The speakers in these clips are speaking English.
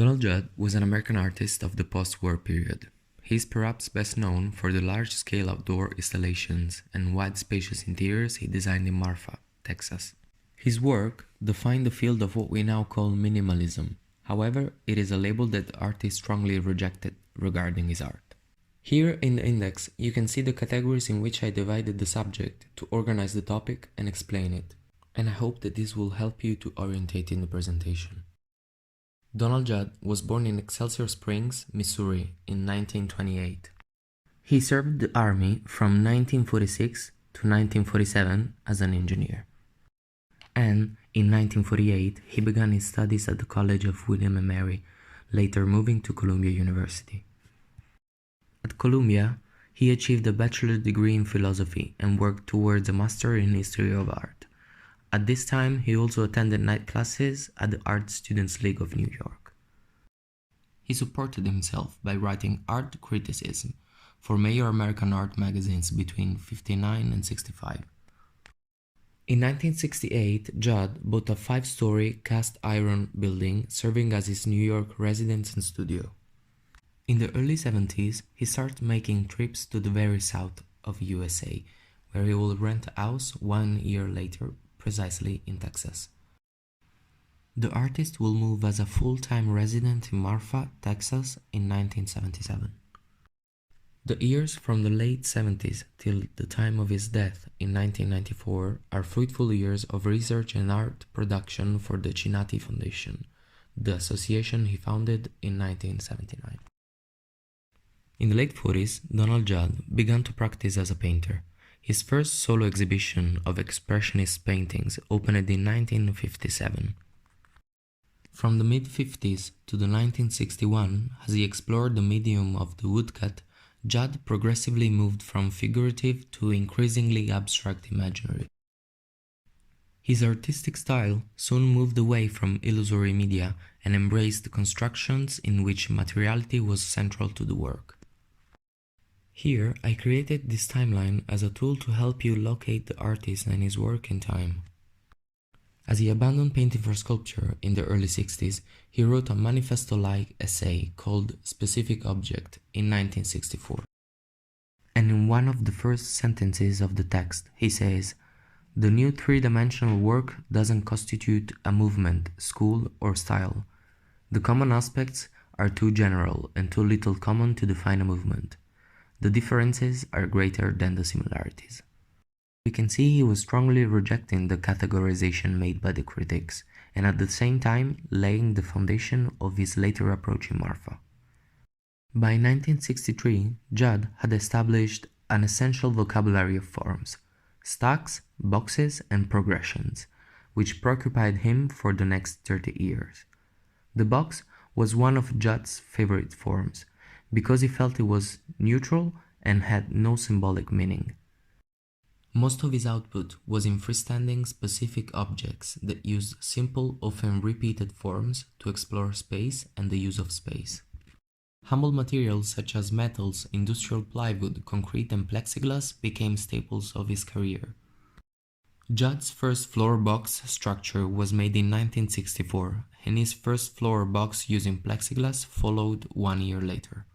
Donald Judd was an American artist of the post-war period. He is perhaps best known for the large-scale outdoor installations and wide spacious interiors he designed in Marfa, Texas. His work defined the field of what we now call minimalism. However, it is a label that the artist strongly rejected regarding his art. Here in the index, you can see the categories in which I divided the subject to organize the topic and explain it, and I hope that this will help you to orientate in the presentation. Donald Judd was born in Excelsior Springs, Missouri in 1928. He served the Army from 1946 to 1947 as an engineer. And in 1948, he began his studies at the College of William and Mary, later moving to Columbia University. At Columbia, he achieved a bachelor's degree in philosophy and worked towards a master in history of art. At this time, he also attended night classes at the Art Students League of New York. He supported himself by writing art criticism for major American art magazines between 1959 and 1965. In 1968, Judd bought a 5-story cast iron building serving as his New York residence and studio. In the early 70s, he started making trips to the very south of USA, where he would rent a house 1 year later, precisely in Texas. The artist will move as a full-time resident in Marfa, Texas in 1977. The years from the late 70s till the time of his death in 1994 are fruitful years of research and art production for the Chinati Foundation, the association he founded in 1979. In the late 40s, Donald Judd began to practice as a painter. His first solo exhibition of expressionist paintings opened in 1957. From the mid-50s to the 1961, as he explored the medium of the woodcut, Judd progressively moved from figurative to increasingly abstract imaginary. His artistic style soon moved away from illusory media and embraced constructions in which materiality was central to the work. Here, I created this timeline as a tool to help you locate the artist and his work in time. As he abandoned painting for sculpture in the early 60s, he wrote a manifesto-like essay called Specific Object in 1964. And in one of the first sentences of the text, he says, "The new three-dimensional work doesn't constitute a movement, school, or style. The common aspects are too general and too little common to define a movement. The differences are greater than the similarities." We can see he was strongly rejecting the categorization made by the critics, and at the same time laying the foundation of his later approach in Marfa. By 1963, Judd had established an essential vocabulary of forms, stacks, boxes, and progressions, which preoccupied him for the next 30 years. The box was one of Judd's favorite forms, because he felt it was neutral and had no symbolic meaning. Most of his output was in freestanding specific objects that used simple, often repeated forms to explore space and the use of space. Humble materials such as metals, industrial plywood, concrete, and plexiglass became staples of his career. Judd's first floor box structure was made in 1964, and his first floor box using plexiglass followed 1 year later.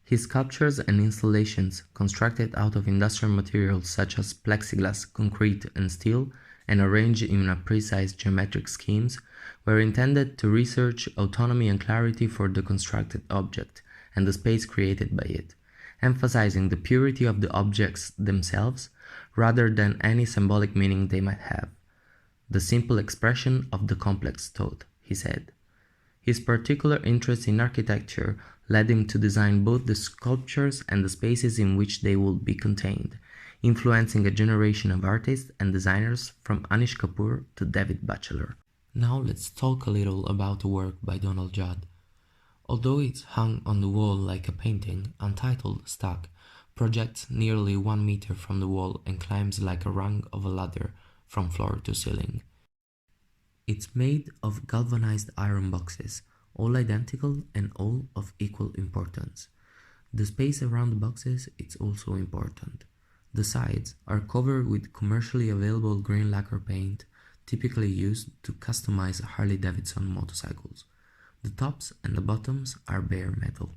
His sculptures and installations, constructed out of industrial materials such as plexiglass, concrete, and steel, and arranged in a precise geometric schemes, were intended to research autonomy and clarity for the constructed object and the space created by it, emphasizing the purity of the objects themselves rather than any symbolic meaning they might have. The simple expression of the complex thought, he said. His particular interest in architecture led him to design both the sculptures and the spaces in which they would be contained, influencing a generation of artists and designers from Anish Kapoor to David Batchelor. Now let's talk a little about the work by Donald Judd. Although it's hung on the wall like a painting, Untitled Stack projects nearly 1 meter from the wall and climbs like a rung of a ladder from floor to ceiling. It's made of galvanized iron boxes, all identical and all of equal importance. The space around the boxes is also important. The sides are covered with commercially available green lacquer paint, typically used to customize Harley-Davidson motorcycles. The tops and the bottoms are bare metal.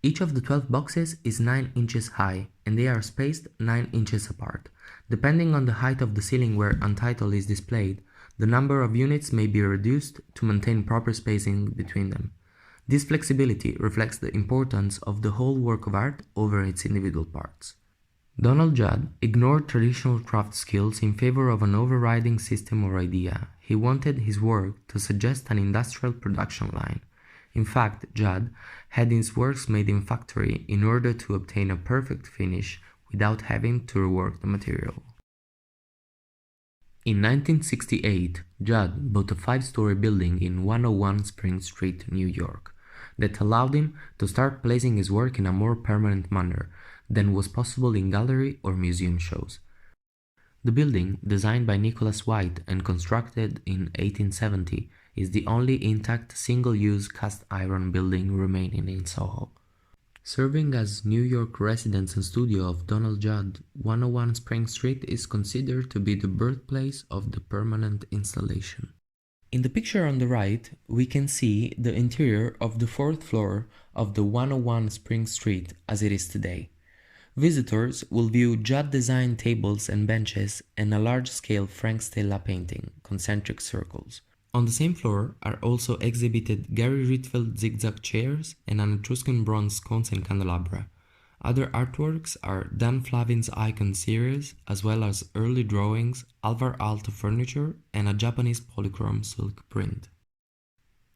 Each of the 12 boxes is 9 inches high, and they are spaced 9 inches apart. Depending on the height of the ceiling where Untitled is displayed, the number of units may be reduced to maintain proper spacing between them. This flexibility reflects the importance of the whole work of art over its individual parts. Donald Judd ignored traditional craft skills in favor of an overriding system or idea. He wanted his work to suggest an industrial production line. In fact, Judd had his works made in factory in order to obtain a perfect finish without having to rework the material. In 1968, Judd bought a 5-story building in 101 Spring Street, New York, that allowed him to start placing his work in a more permanent manner than was possible in gallery or museum shows. The building, designed by Nicholas White and constructed in 1870, is the only intact single-use cast iron building remaining in Soho. Serving as New York residence and studio of Donald Judd, 101 Spring Street is considered to be the birthplace of the permanent installation. In the picture on the right, we can see the interior of the 4th floor of the 101 Spring Street as it is today. Visitors will view Judd-designed tables and benches and a large-scale Frank Stella painting, concentric circles. On the same floor are also exhibited Gary Rietveld zigzag chairs and an Etruscan bronze sconce and candelabra. Other artworks are Dan Flavin's Icon series, as well as early drawings, Alvar Aalto furniture, and a Japanese polychrome silk print.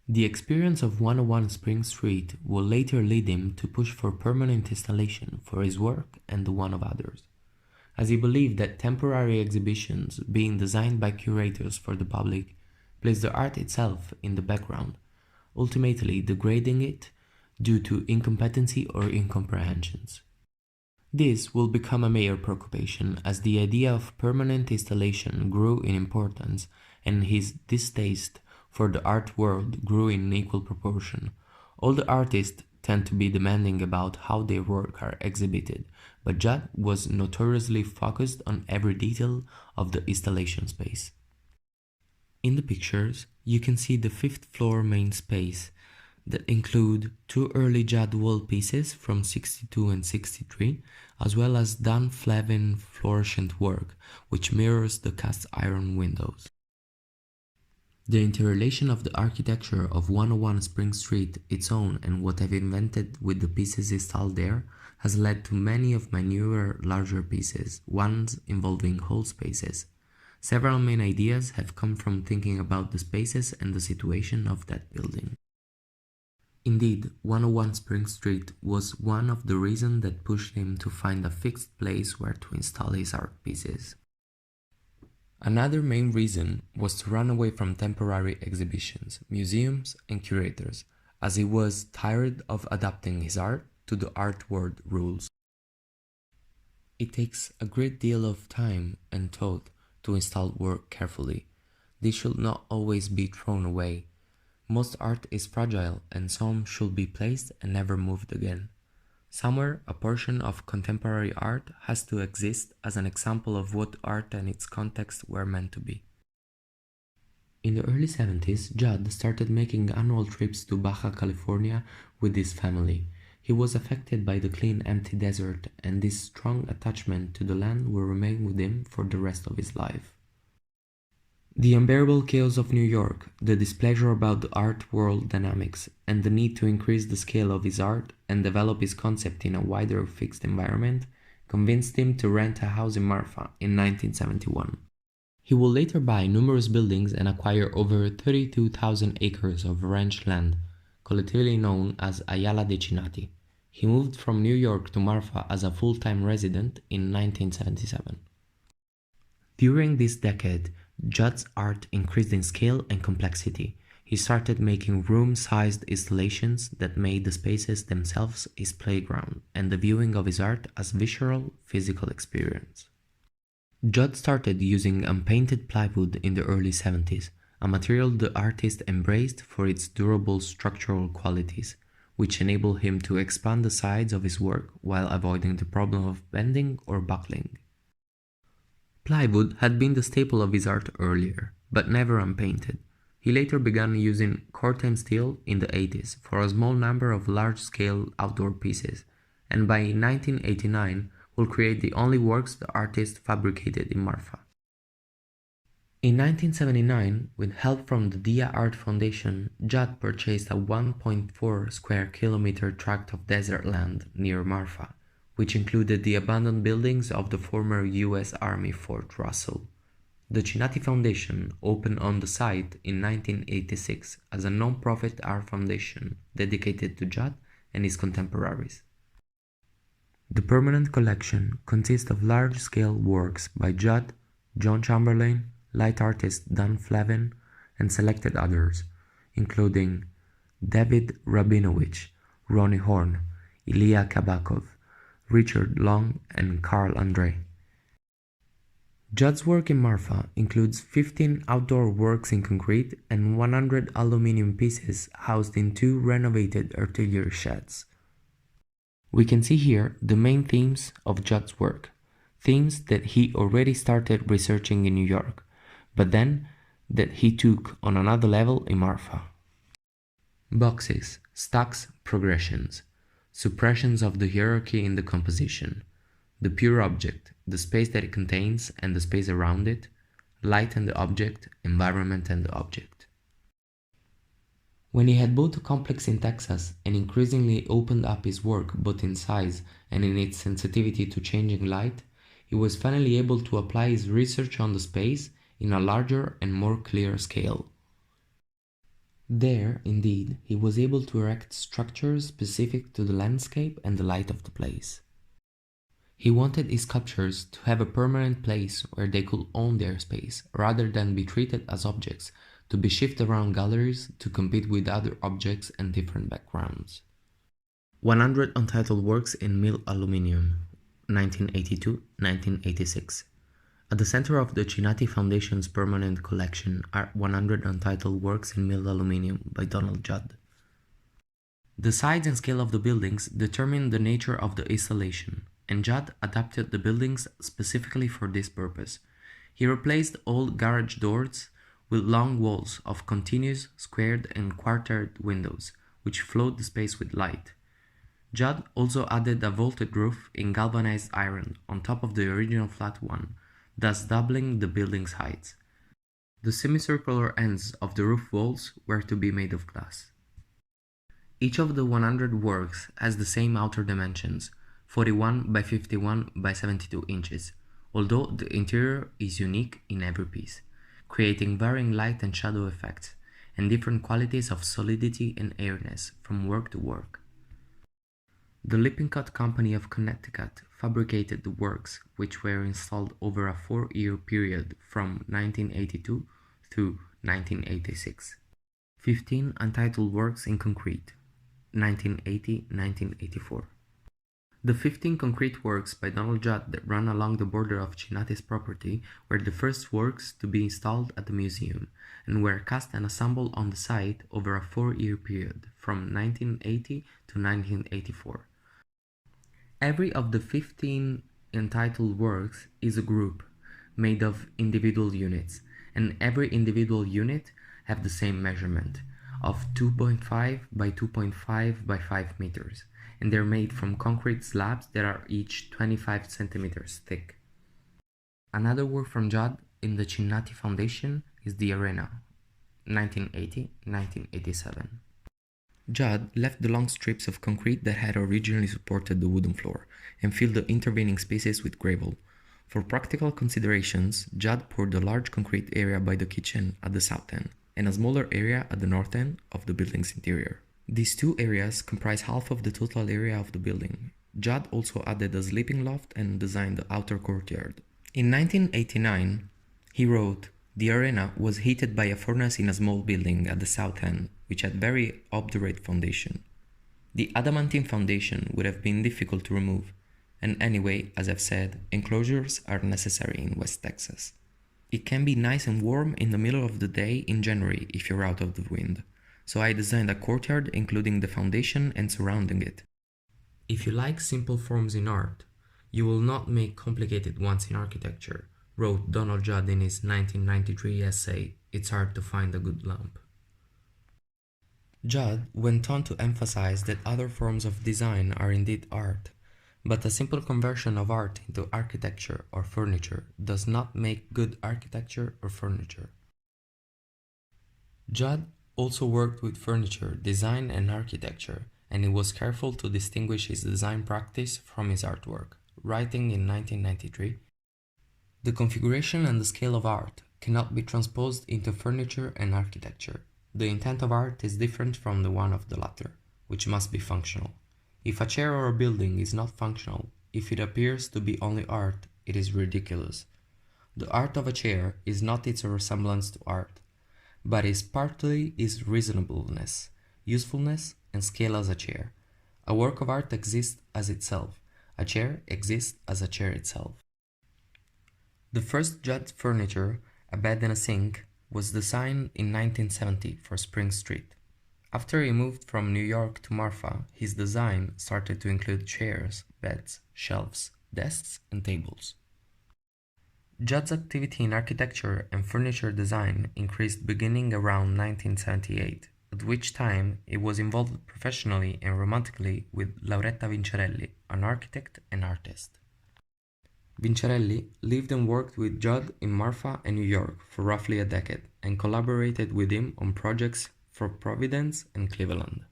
The experience of 101 Spring Street will later lead him to push for permanent installation for his work and the one of others, as he believed that temporary exhibitions, being designed by curators for the public, place the art itself in the background, ultimately degrading it due to incompetency or incomprehensions. This will become a major preoccupation as the idea of permanent installation grew in importance and his distaste for the art world grew in equal proportion. All the artists tend to be demanding about how their work are exhibited, but Judd was notoriously focused on every detail of the installation space. In the pictures, you can see the 5th floor main space that include 2 early Judd wall pieces from 62 and 63, as well as Dan Flavin fluorescent work, which mirrors the cast iron windows. The interrelation of the architecture of 101 Spring Street, its own and what I've invented with the pieces installed there, has led to many of my newer, larger pieces, ones involving whole spaces. Several main ideas have come from thinking about the spaces and the situation of that building. Indeed, 101 Spring Street was one of the reasons that pushed him to find a fixed place where to install his art pieces. Another main reason was to run away from temporary exhibitions, museums, and curators, as he was tired of adapting his art to the art world rules. It takes a great deal of time and thought to install work carefully. This should not always be thrown away. Most art is fragile and some should be placed and never moved again. Somewhere, a portion of contemporary art has to exist as an example of what art and its context were meant to be. In the early 70s, Judd started making annual trips to Baja California with his family. He was affected by the clean, empty desert, and this strong attachment to the land will remain with him for the rest of his life. The unbearable chaos of New York, the displeasure about the art world dynamics, and the need to increase the scale of his art and develop his concept in a wider fixed environment convinced him to rent a house in Marfa in 1971. He would later buy numerous buildings and acquire over 32,000 acres of ranch land, collectively known as Ayala de Chinati. He moved from New York to Marfa as a full-time resident in 1977. During this decade, Judd's art increased in scale and complexity. He started making room-sized installations that made the spaces themselves his playground and the viewing of his art as visceral, physical experience. Judd started using unpainted plywood in the early 70s, a material the artist embraced for its durable structural qualities, which enabled him to expand the sides of his work while avoiding the problem of bending or buckling. Plywood had been the staple of his art earlier, but never unpainted. He later began using Corten steel in the 80s for a small number of large-scale outdoor pieces, and by 1989 will create the only works the artist fabricated in Marfa. In 1979, with help from the Dia Art Foundation, Judd purchased a 1.4 square kilometer tract of desert land near Marfa, which included the abandoned buildings of the former US Army Fort Russell. The Chinati Foundation opened on the site in 1986 as a non-profit art foundation dedicated to Judd and his contemporaries. The permanent collection consists of large-scale works by Judd, John Chamberlain, light artist Dan Flavin, and selected others, including David Rabinovich, Ronnie Horn, Ilya Kabakov, Richard Long, and Carl Andre. Judd's work in Marfa includes 15 outdoor works in concrete and 100 aluminum pieces housed in 2 renovated artillery sheds. We can see here the main themes of Judd's work, themes that he already started researching in New York, but then that he took on another level in Marfa. Boxes, stacks, progressions, suppressions of the hierarchy in the composition, the pure object, the space that it contains and the space around it, light and the object, environment and the object. When he had bought a complex in Texas and increasingly opened up his work both in size and in its sensitivity to changing light, he was finally able to apply his research on the space in a larger and more clear scale. There, indeed, he was able to erect structures specific to the landscape and the light of the place. He wanted his sculptures to have a permanent place where they could own their space, rather than be treated as objects, to be shifted around galleries to compete with other objects and different backgrounds. 100 Untitled Works in Milled Aluminium, 1982-1986. At the center of the Chinati Foundation's permanent collection are 100 Untitled Works in Milled Aluminium by Donald Judd. The size and scale of the buildings determine the nature of the installation, and Judd adapted the buildings specifically for this purpose. He replaced old garage doors with long walls of continuous, squared and quartered windows, which flowed the space with light. Judd also added a vaulted roof in galvanized iron on top of the original flat one, thus doubling the building's height. The semicircular ends of the roof walls were to be made of glass. Each of the 100 works has the same outer dimensions, 41 by 51 by 72 inches, although the interior is unique in every piece, creating varying light and shadow effects, and different qualities of solidity and airiness from work to work. The Lippincott Company of Connecticut fabricated the works, which were installed over a 4-year period from 1982 through 1986. 15 Untitled Works in Concrete, 1980-1984. The 15 concrete works by Donald Judd that run along the border of Chinati's property were the first works to be installed at the museum, and were cast and assembled on the site over a 4-year period, from 1980 to 1984. Every of the 15 entitled works is a group, made of individual units, and every individual unit have the same measurement, of 2.5 by 2.5 by 5 meters, and they're made from concrete slabs that are each 25 centimeters thick. Another work from Judd in the Chinati Foundation is the Arena, 1980-1987. Judd left the long strips of concrete that had originally supported the wooden floor and filled the intervening spaces with gravel. For practical considerations, Judd poured a large concrete area by the kitchen at the south end and a smaller area at the north end of the building's interior. These two areas comprise half of the total area of the building. Judd also added a sleeping loft and designed the outer courtyard. In 1989, he wrote, "The arena was heated by a furnace in a small building at the south end, which had very obdurate foundation. The adamantine foundation would have been difficult to remove, and anyway, as I've said, enclosures are necessary in West Texas. It can be nice and warm in the middle of the day in January if you're out of the wind. So I designed a courtyard including the foundation and surrounding it. If you like simple forms in art, you will not make complicated ones in architecture," wrote Donald Judd in his 1993 essay, it's hard to find a good lamp. Judd went on to emphasize that other forms of design are indeed art, but a simple conversion of art into architecture or furniture does not make good architecture or furniture. Judd also worked with furniture, design and architecture, and he was careful to distinguish his design practice from his artwork, writing in 1993, "The configuration and the scale of art cannot be transposed into furniture and architecture. The intent of art is different from the one of the latter, which must be functional. If a chair or a building is not functional, if it appears to be only art, it is ridiculous. The art of a chair is not its resemblance to art, but is partly its reasonableness, usefulness, and scale as a chair. A work of art exists as itself. A chair exists as a chair itself." The first Judd furniture, a bed and a sink, was designed in 1970 for Spring Street. After he moved from New York to Marfa, his design started to include chairs, beds, shelves, desks, and tables. Judd's activity in architecture and furniture design increased beginning around 1978, at which time he was involved professionally and romantically with Lauretta Vincerelli, an architect and artist. Vincerelli lived and worked with Judd in Marfa and New York for roughly a decade and collaborated with him on projects for Providence and Cleveland.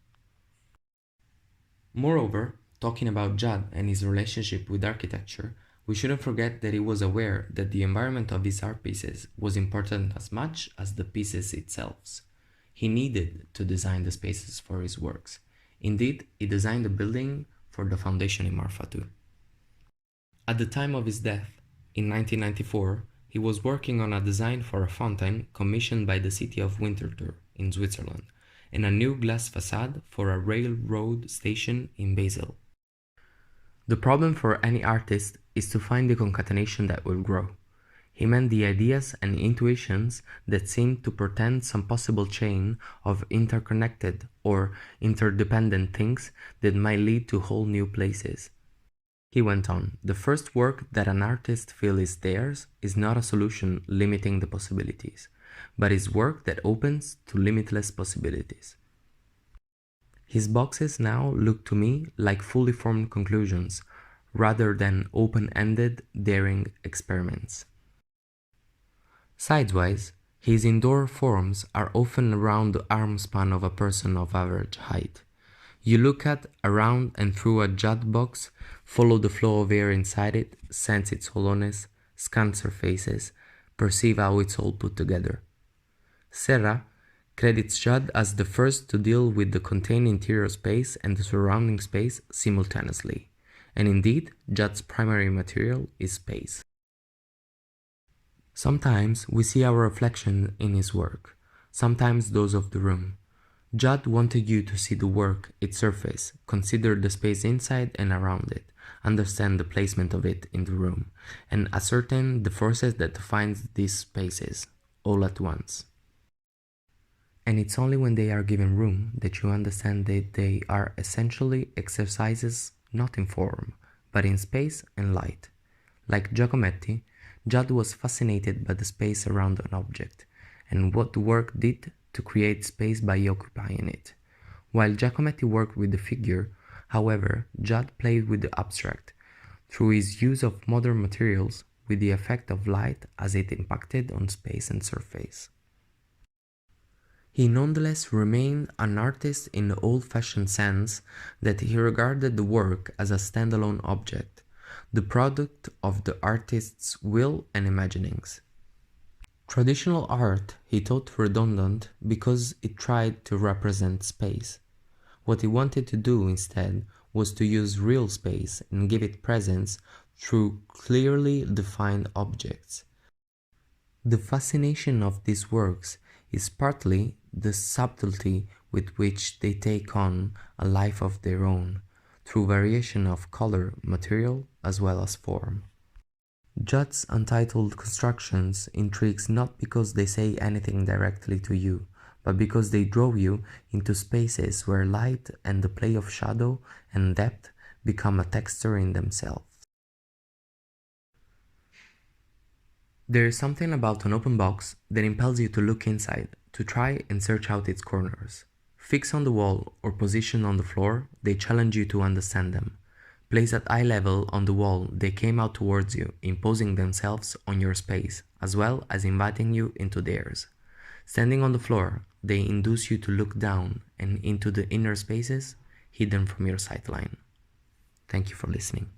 Moreover, talking about Judd and his relationship with architecture, we shouldn't forget that he was aware that the environment of his art pieces was important as much as the pieces itself. He needed to design the spaces for his works. Indeed, he designed the building for the foundation in Marfa too. At the time of his death, in 1994, he was working on a design for a fountain commissioned by the city of Winterthur in Switzerland, and a new glass facade for a railroad station in Basel. The problem for any artist is to find the concatenation that will grow. He meant the ideas and intuitions that seemed to portend some possible chain of interconnected or interdependent things that might lead to whole new places. He went on, "The first work that an artist feels is theirs is not a solution limiting the possibilities, but is work that opens to limitless possibilities." His boxes now look to me like fully formed conclusions, rather than open-ended, daring experiments. Sidewise, his indoor forms are often around the arm span of a person of average height. You look at, around and through a Judd box, follow the flow of air inside it, sense its hollowness, scan surfaces, perceive how it's all put together. Serra credits Judd as the first to deal with the contained interior space and the surrounding space simultaneously. And indeed, Judd's primary material is space. Sometimes we see our reflection in his work, sometimes those of the room. Judd wanted you to see the work, its surface, consider the space inside and around it, understand the placement of it in the room, and ascertain the forces that define these spaces, all at once. And it's only when they are given room that you understand that they are essentially exercises not in form, but in space and light. Like Giacometti, Judd was fascinated by the space around an object, and what the work did to create space by occupying it. While Giacometti worked with the figure, however, Judd played with the abstract, through his use of modern materials, with the effect of light as it impacted on space and surface. He nonetheless remained an artist in the old-fashioned sense that he regarded the work as a standalone object, the product of the artist's will and imaginings. Traditional art he thought redundant because it tried to represent space. What he wanted to do instead was to use real space and give it presence through clearly defined objects. The fascination of these works is partly the subtlety with which they take on a life of their own, through variation of color, material, as well as form. Judd's untitled constructions intrigues not because they say anything directly to you, but because they draw you into spaces where light and the play of shadow and depth become a texture in themselves. There is something about an open box that impels you to look inside, to try and search out its corners. Fixed on the wall or positioned on the floor, they challenge you to understand them. Placed at eye level on the wall, they came out towards you, imposing themselves on your space, as well as inviting you into theirs. Standing on the floor, they induce you to look down and into the inner spaces hidden from your sightline. Thank you for listening.